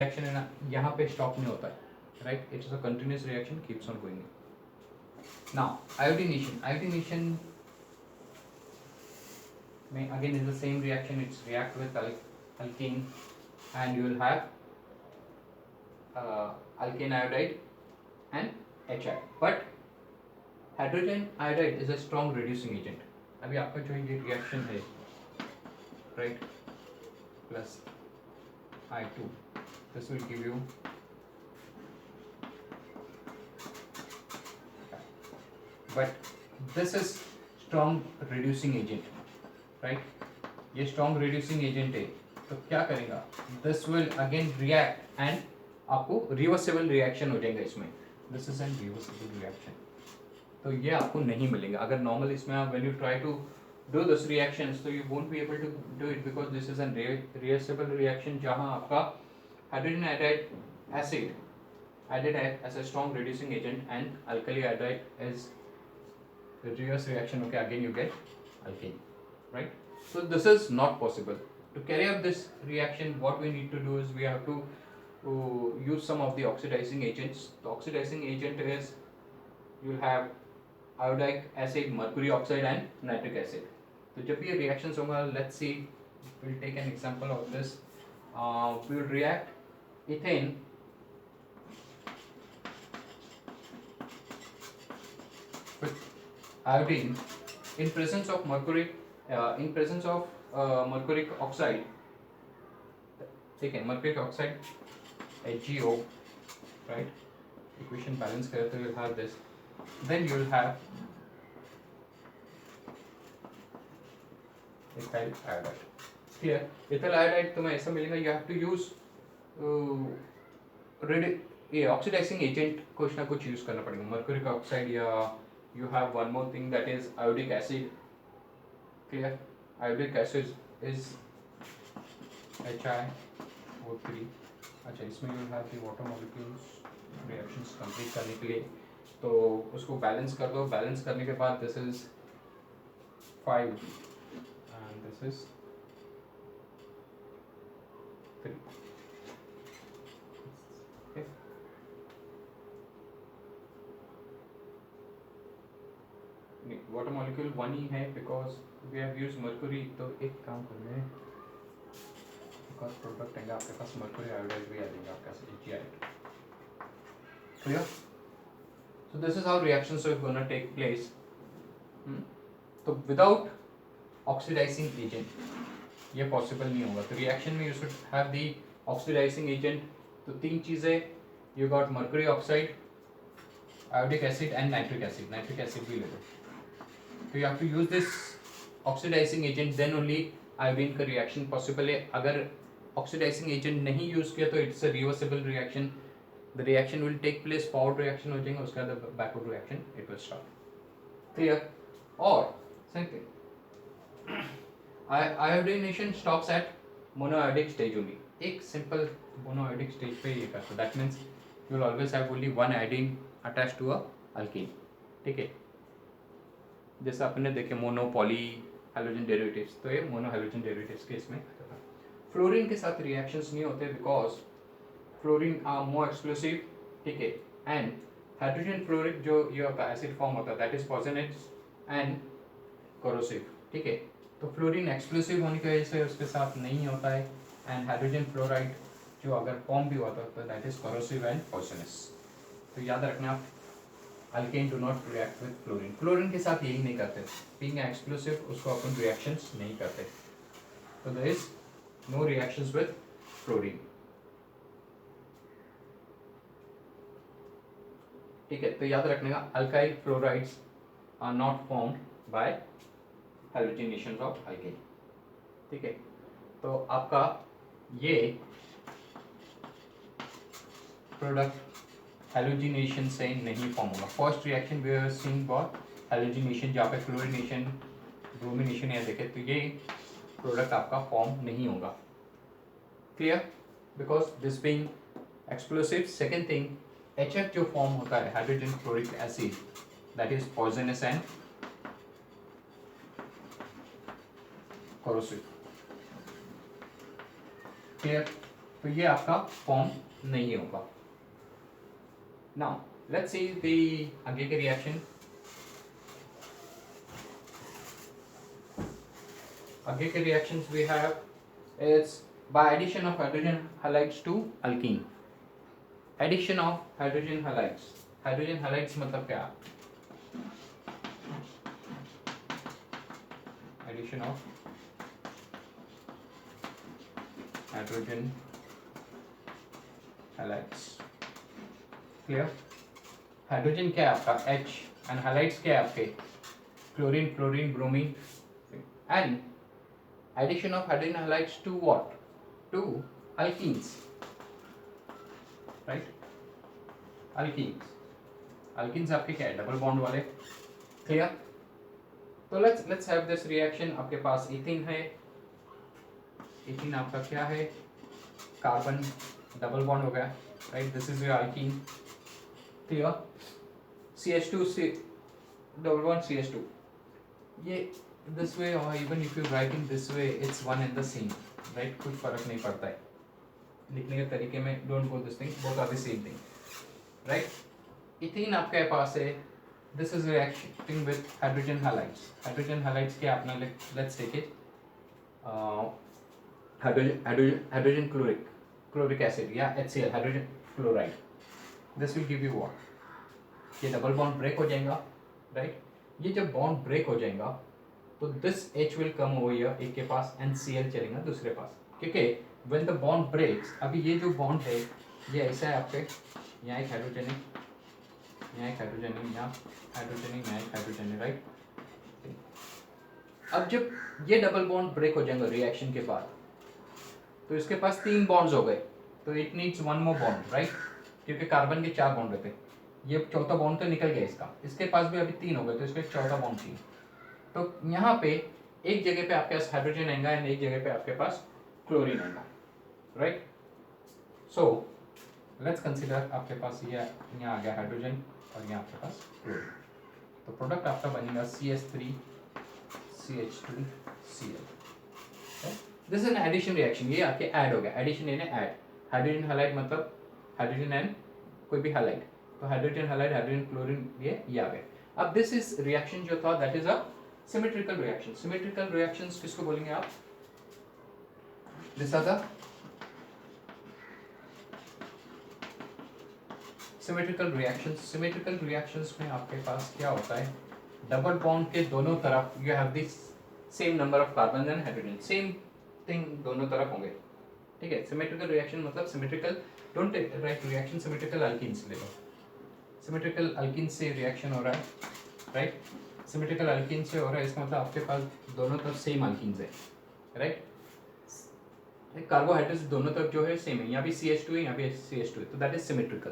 Reaction है ना, यहाँ पे स्टॉप नहीं होता है, right? It's a continuous reaction, keeps on going. Now iodination may again is the same reaction. It's react with alkene and you will have alkane iodide and HI. But hydrogen iodide is a strong reducing agent. अभी आपका जो ये reaction है, right, plus I2, this will give you, but this is strong reducing agent, right? ये strong reducing agent है, तो क्या करेगा? This will again react and आपको reversible reaction हो जाएगा इसमें. This is an reversible reaction. तो ये आपको नहीं मिलेगा अगर नॉर्मल इसमें आप when you try to do this reactions, so you won't be able to do it because this is a reversible reaction जहाँ आपका hydrogen iodide acid added as a strong reducing agent and alkali iodide is the reverse reaction. Okay, again you get alkane, right? So this is not possible. To carry out this reaction, what we need to do is we have to use some of the oxidizing agents. The oxidizing agent is, you will have iodic acid, mercury oxide and nitric acid. तो जब ये reactions होगा, let's see, we'll take an example of this. We will react ethane with iodine in presence of mercury, in presence of mercuric oxide. ठीक है, mercuric oxide HgO, right? Equation balance करें तो you'll have this. Then you'll have ethyl iodide. Clear? Ethyl iodide तुम्हें ऐसा मिलेगा, you have to use ये oxidizing agent कुछ ना कुछ use करना पड़ेगा, mercuric oxide या you have one more thing that is iodic acid. Clear? Iodic acid is HiO3. अच्छा, इसमें you have the water molecules reactions complete करने के लिए, तो उसको बैलेंस कर दो. बैलेंस करने के बाद this is 5 and this is 3. Okay. Water molecule 1 ही है because we have used mercury. तो एक काम कर रहे हैं, because प्रोडक्ट आएगा आपके पास mercury iodide भी आ जाएगा आपके पास HgI. Clear? So this is how reactions are going to take place. तो without oxidizing agent ये possible नहीं होगा. तो reaction में you should have the oxidizing agent. तो तीन चीजें, you got mercury oxide, iodic acid and nitric acid. Nitric acid भी ले लो. तो you have to use this oxidizing agent, then only iodine का reaction possible है. अगर oxidizing agent नहीं use किया तो it's a reversible reaction. The reaction will take place, forward reaction हो जाएगा, उसके बाद backward reaction it will start. Clear? और second thing, iodination stops at monoiodic stage only. एक simple monoiodic stage पे ये करता. That means you will always have only one iodine attached to a alkene. ठीक है? जैसा आपने देखे मोनो पॉली हैलोजन डेरिवेटिव्स, तो ये मोनो हैलोजन डेरिवेटिव्स के इसमें. फ्लोरीन के साथ रिएक्शंस नहीं होते because fluorine are more explosive. ठीक है? एंड हाइड्रोजन फ्लोरिक जो ये आपका एसिड फॉर्म होता है that is poisonous and corrosive. ठीक है? तो फ्लोरीन एक्सप्लोसिव होने की वजह से उसके साथ नहीं होता है, एंड हाइड्रोजन फ्लोराइड जो अगर फॉर्म भी होता है तो that is corrosive and poisonous. तो याद रखना आप, alkane do not react with fluorine. Fluorine के साथ यही नहीं करते, बीइंग एक्सप्लोसिव उसको अपन रिएक्शंस नहीं करते. तो there is no reactions with fluorine. ठीक है? तो याद रखने का, alkyl fluorides are not formed by halogenation of alkane. ठीक है? तो आपका ये प्रोडक्ट हैलोजिनेशन से नहीं फॉर्म होगा. First reaction we are seeing for halogenation जहाँ पे फ्लोरिनेशन ब्रोमिनेशन या देखे तो ये प्रोडक्ट आपका फॉर्म नहीं होगा. Clear? Because this being explosive. Second thing, HF जो फॉर्म होता है hydrogen fluoric acid that is poisonous and corrosive. Clear? तो ये आपका फॉर्म नहीं होगा। नाउ लेट्स सी द आगे के रिएक्शन। आगे के reactions we have is by addition of hydrogen halides to alkene. Addition of hydrogen halides, hydrogen halides मतलब क्या? Addition of hydrogen halides, clear? Hydrogen क्या है आपका H एंड हैलाइड्स क्या है आपके chlorine, fluorine, bromine, and addition of hydrogen halides to what? To alkenes, right? Alkenes, alkenes आपके क्या है? डबल बॉन्ड वाले, क्लियर? तो लेट्स हैव दिस रिएक्शन। आपके पास इथीन है, इथीन आपका क्या है? कार्बन डबल बॉन्ड हो गया, right? This is your alkene, clear? CH2 से डबल बॉन्ड CH2, ये दिस वे और even if you write in this way it's one and the same, right? कुछ फर्क नहीं पड़ता है लिखने के तरीके में। Don't go this thing, both are the same thing, right? Ethene आपके पास है, this is reacting with hydrogen halides. Hydrogen halides क्या अपना, let's take it hydrogen chloric acid या HCl, hydrogen chloride. This will give you what? ये double bond break हो जाएगा, right? ये जब बॉन्ड ब्रेक हो जाएगा तो this H will come over here एक के पास एंड Cl चलेगा दूसरे पास, क्योंकि व्हेन द बॉन्ड ब्रेक्स, अभी ये जो बॉन्ड है ये ऐसा है आपके, यहाँ एक हाइड्रोजन है, यहाँ एक हाइड्रोजन है, यहाँ हाइड्रोजन है, यहाँ एक हाइड्रोजन है, राइट? अब जब ये डबल बॉन्ड ब्रेक हो जाएगा रिएक्शन के बाद, तो इसके पास 3 बॉन्ड्स हो गए, तो it needs 1 more bond, right? क्योंकि कार्बन के 4 बॉन्ड रहते, ये चौथा बॉन्ड तो निकल गया इसका, इसके पास भी अभी 3 हो गए, तो इसका एक चौथा बॉन्ड चाहिए। तो यहाँ पे एक जगह पे आपके पास हाइड्रोजन आएगा एंड एक जगह पे आपके पास क्लोरीन आएगा, राइट? सो लेट्स कंसीडर आपके पास ये यहाँ आ गया हाइड्रोजन और यहाँ आपके पास क्लोरीन, तो प्रोडक्ट आपका बनेगा CH3 CH2 Cl। This is an addition reaction, ये आपके ऐड हो गया, एडिशन यानी ऐड। हाइड्रोजन हैलाइड मतलब हाइड्रोजन एंड कोई भी हैलाइड, तो हाइड्रोजन हैलाइड, हाइड्रोजन क्लोरीन, ये आ गए। अब दिस इज रिएक्शन जो था that is a symmetrical reaction. Symmetrical reactions किसको बोलेंगे आप? This are the symmetrical reactions. Symmetrical reactions में आपके पास क्या होता है? डबल बॉन्ड के दोनों तरफ you have this same number of carbon and hydrogen, same thing दोनों तरफ होंगे, ठीक है? सिमेट्रिकल रिएक्शन मतलब symmetrical, don't write reaction symmetrical alkenes ले लो। सिमेट्रिकल अल्कीन से रिएक्शन हो रहा है, राइट? सिमेट्रिकल अल्कीन से हो रहा है, इसका मतलब आपके पास दोनों तरफ सेम अल्कीन्स है, राइट? कार्बोहाइड्रेट्स दोनों तरफ जो है सेम है, यहाँ भी CH2 है, यहाँ भी CH2 है, तो दैट इज सिमेट्रिकल,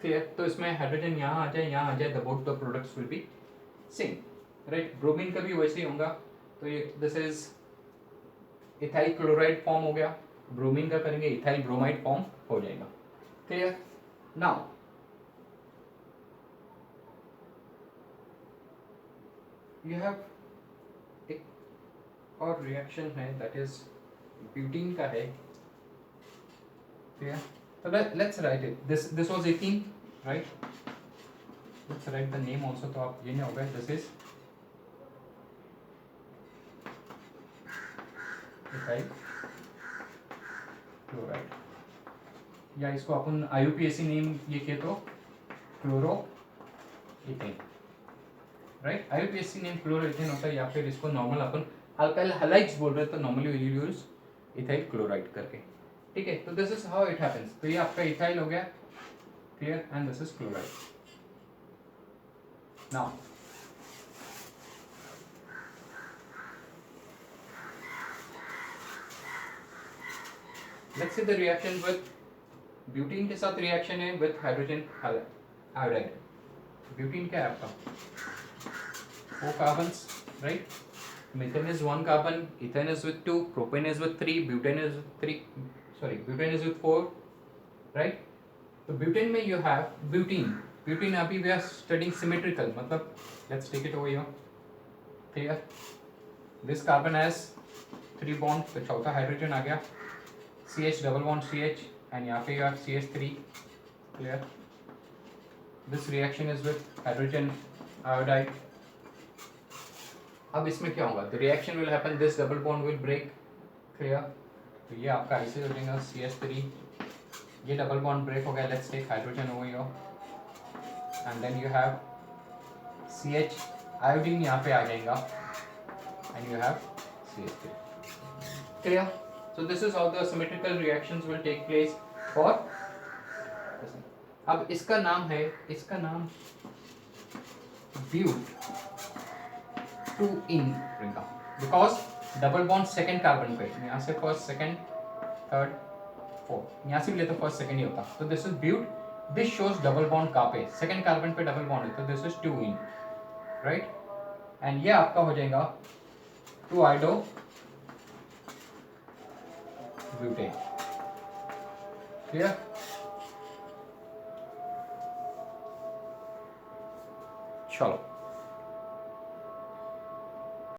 क्लियर? तो इसमें हाइड्रोजन यहाँ आ जाए, यहाँ आ जाए, the both the products will be same, right? Bromine का भी वैसे ही होगा, तो ये this is ethyl chloride form हो गया, ब्रोमीन का करेंगे इथाइल ब्रोमाइड फॉर्म हो जाएगा, क्लियर? नाउ you have एक और रिएक्शन है दैट इज ब्यूटीन का है, ठीक है? तो let's write it, this was 18, right? Let's write the name also, तो आप ये नहीं होगा, दिस इज इथाइल क्लोराइड, या इसको अपन IUPAC नेम ये किए तो chloro ethane, right? IUPAC name chloro ethane होता है, या फिर इसको नॉर्मल अपन अल्काइल हैलाइड्स बोल रहे हैं, तो normally we use ethyl chloride करके, ठीक है? तो this is how it happens. तो ये आपका इथाइल हो गया, clear? And this is chloride. Now let's see the reaction with butene के साथ रिएक्शन है विद हाइड्रोजन आयोडाइड। ब्यूटीन क्या है आपका? 4 carbons, right? Methane is 1 carbon, ethane is with 2, propane is with 3, butane is with 3, sorry, butane is with 4, right? So butane में you have butene. Butene अभी we are studying symmetrical, मतलब let's take it over here, clear? This carbon has 3 bond, तो चौथा hydrogen आ गया, CH double bond CH and यहाँ पे you have CH3. Clear? This reaction is with hydrogen iodide. अब इसमें क्या होगा? The reaction will happen, this double bond will break. Clear? तो ये आपका ऐसे हो जाएगा CH3, ये डबल बॉन्ड ब्रेक हो गया. Let's take hydrogen over here and then you have CH, iodine यहाँ पे आ जाएगा and you have CH3. Clear? So this is how the symmetrical reactions will take place for. अब इसका नाम है, इसका नाम ब्यूट 2 in रहेगा because double bond second carbon पे, यहाँ से फर्स्ट सेकेंड थर्ड फोर्थ, यहाँ से भी ले तो फर्स्ट सेकेंड ही होता. तो this is but. This shows double bond कहाँ पे? सेकेंड कार्बन पे डबल बॉन्ड है, तो this is 2 in, right. And ये आपका हो जाएगा 2-iodo ब्यूटेन. क्लियर? चलो